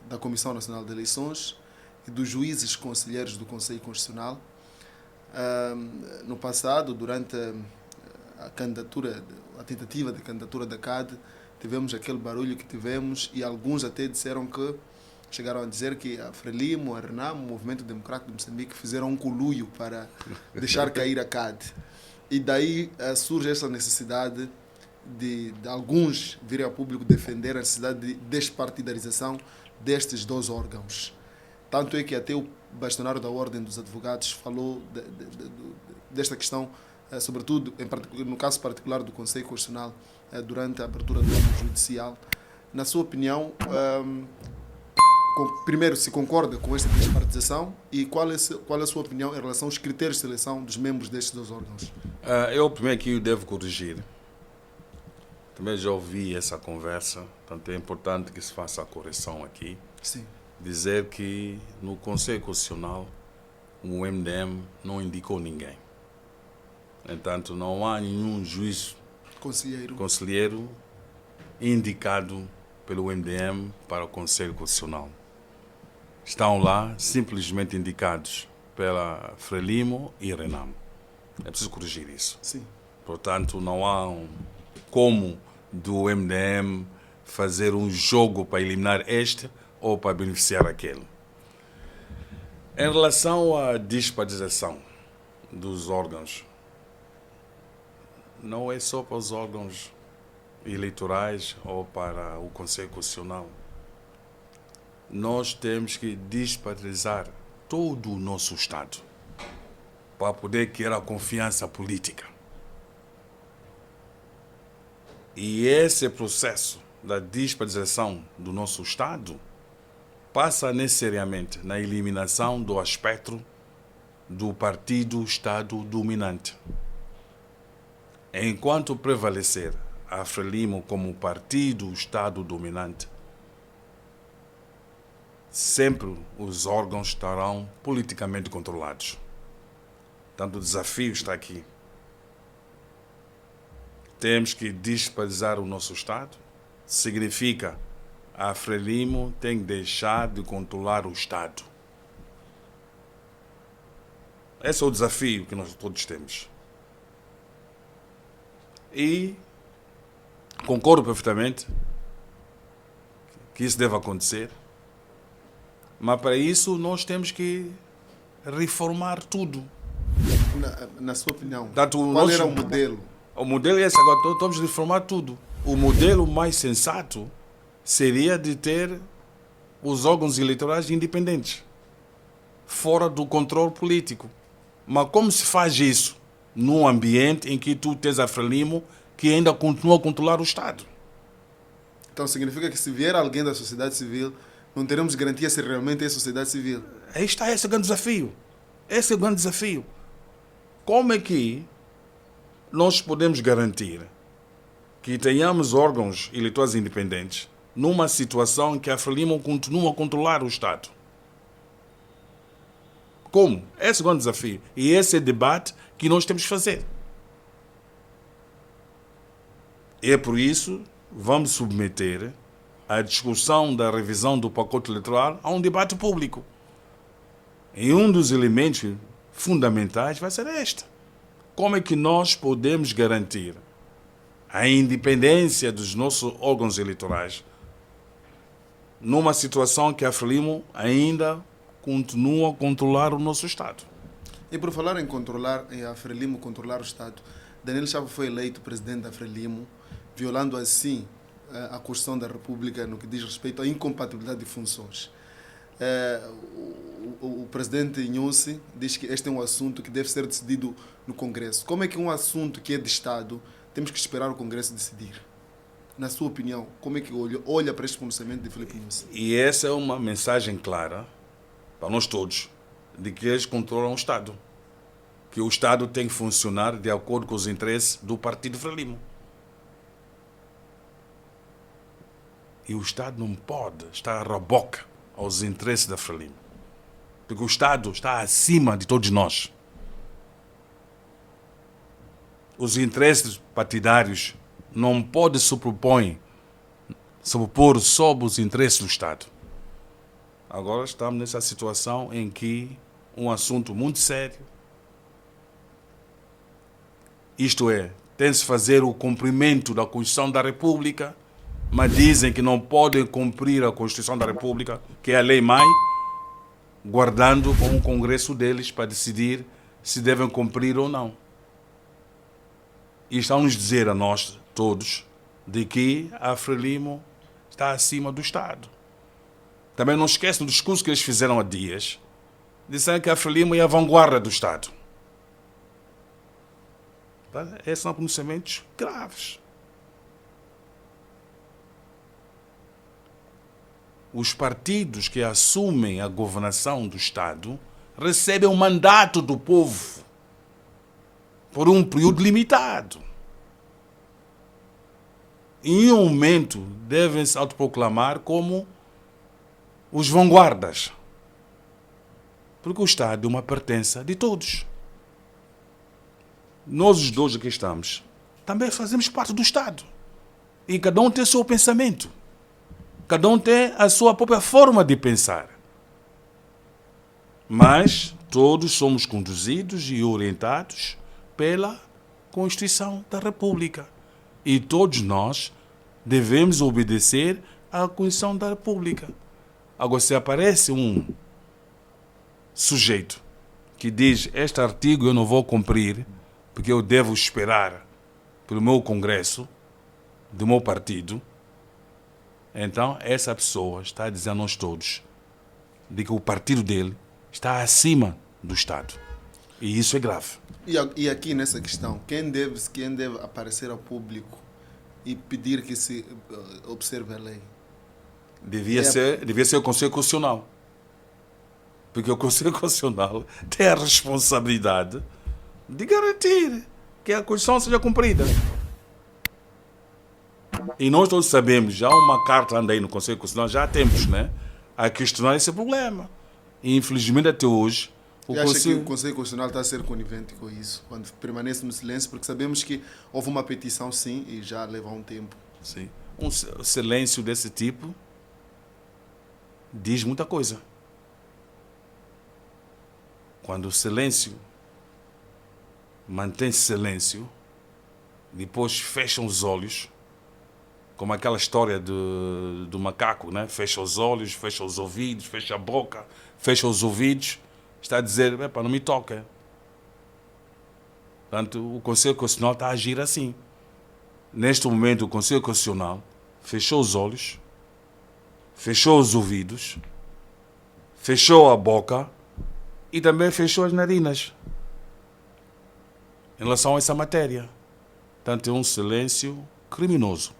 da Comissão Nacional de Eleições e dos juízes conselheiros do Conselho Constitucional. No passado, durante a candidatura, a tentativa de candidatura da CAD, tivemos aquele barulho que tivemos e alguns até chegaram a dizer que a Frelimo, a Renamo, o Movimento Democrático de Moçambique fizeram um conluio para deixar cair a CAD. E daí surge essa necessidade de alguns virem ao público defender a necessidade de despartidarização destes dois órgãos. Tanto é que até o bastonário da Ordem dos Advogados falou desta questão, sobretudo no caso particular do Conselho Constitucional, durante a abertura do órgão judicial. Na sua opinião, primeiro, se concorda com esta despartidização e qual é a sua opinião em relação aos critérios de seleção dos membros destes dois órgãos? Eu primeiro que devo corrigir. Também já ouvi essa conversa, portanto é importante que se faça a correção aqui. Sim. Dizer que no Conselho Constitucional o MDM não indicou ninguém. Entanto, não há nenhum juiz conselheiro indicado pelo MDM para o Conselho Constitucional. Estão lá simplesmente indicados pela Frelimo e Renamo. É preciso corrigir isso. Sim. Portanto, não há como do MDM fazer um jogo para eliminar este ou para beneficiar aquele. Em relação à despartidização dos órgãos, não é só para os órgãos eleitorais ou para o Conselho Constitucional. Nós temos que despartidizar todo o nosso Estado para poder criar a confiança política. E esse processo da despartidização do nosso Estado passa necessariamente na eliminação do aspecto do partido-Estado dominante. Enquanto prevalecer a Frelimo como partido-Estado dominante, sempre os órgãos estarão politicamente controlados. Portanto, o desafio está aqui. Temos que despartidizar o nosso Estado. Significa a Frelimo tem que deixar de controlar o Estado. Esse é o desafio que nós todos temos. E concordo perfeitamente que isso deve acontecer, mas para isso nós temos que reformar tudo. Na sua opinião, qual era o modelo? O modelo é esse, agora estamos a reformar tudo. O modelo mais sensato seria de ter os órgãos eleitorais independentes, fora do controle político. Mas como se faz isso num ambiente em que tu tens a Frelimo que ainda continua a controlar o Estado? Então significa que se vier alguém da sociedade civil, não teremos garantia se realmente é sociedade civil. Aí está, esse é o grande desafio. Esse é o grande desafio. Como é que nós podemos garantir que tenhamos órgãos eleitorais independentes numa situação em que a Frelimo continua a controlar o Estado? Como? Esse é o grande desafio. E esse é o debate que nós temos que fazer. E é por isso vamos submeter a discussão da revisão do pacote eleitoral a um debate público. E um dos elementos fundamentais vai ser este. Como é que nós podemos garantir a independência dos nossos órgãos eleitorais numa situação que a Frelimo ainda continua a controlar o nosso Estado? E por falar em a Frelimo controlar o Estado, Daniel Chapo foi eleito presidente da Frelimo, violando assim a Constituição da República no que diz respeito à incompatibilidade de funções. O presidente Inhosse diz que este é um assunto que deve ser decidido no Congresso. Como é que um assunto que é de Estado temos que esperar o Congresso decidir? Na sua opinião, como é que olha para este pronunciamento de Filipe Inhosse? E essa é uma mensagem clara para nós todos de que eles controlam o Estado. Que o Estado tem que funcionar de acordo com os interesses do Partido Frelimo. E o Estado não pode estar a reboque aos interesses da Frelimo. Porque o Estado está acima de todos nós. Os interesses partidários não podem sobrepor sobre os interesses do Estado. Agora estamos nessa situação em que um assunto muito sério, isto é, tem-se fazer o cumprimento da Constituição da República, mas dizem que não podem cumprir a Constituição da República, que é a Lei-Mãe, guardando com o Congresso deles para decidir se devem cumprir ou não. E estão nos dizer a nós todos de que a Frelimo está acima do Estado. Também não esquece do discurso que eles fizeram há dias. Disseram que a Frelimo é a vanguarda do Estado. Esses são pronunciamentos graves. Os partidos que assumem a governação do Estado recebem um mandato do povo por um período limitado. Em um momento, devem se autoproclamar como os vanguardas. Porque o Estado é uma pertença de todos. Nós os dois aqui estamos, também fazemos parte do Estado. E cada um tem o seu pensamento. Cada um tem a sua própria forma de pensar. Mas todos somos conduzidos e orientados pela Constituição da República. E todos nós devemos obedecer à Constituição da República. Agora, se aparece um sujeito que diz: este artigo eu não vou cumprir porque eu devo esperar pelo meu congresso, do meu partido, então essa pessoa está a dizer a nós todos de que o partido dele está acima do Estado. E isso é grave. E aqui nessa questão, quem deve aparecer ao público e pedir que se observe a lei? Devia ser o Conselho Constitucional. Porque o Conselho Constitucional tem a responsabilidade de garantir que a Constituição seja cumprida. E nós todos sabemos, já uma carta anda aí no Conselho Constitucional, já há tempos, né, a questionar esse problema. E infelizmente até hoje... Acha que o Conselho Constitucional está a ser conivente com isso, quando permanece no silêncio? Porque sabemos que houve uma petição, sim, e já leva um tempo. Sim. Um silêncio desse tipo diz muita coisa. Quando o silêncio mantém silêncio, depois fecham os olhos, como aquela história do macaco, né? Fecha os olhos, fecha os ouvidos, fecha a boca, fecha os ouvidos, está a dizer: epa, não me toca. Portanto, o Conselho Constitucional está a agir assim. Neste momento, o Conselho Constitucional fechou os olhos, fechou os ouvidos, fechou a boca e também fechou as narinas em relação a essa matéria. Portanto, é um silêncio criminoso.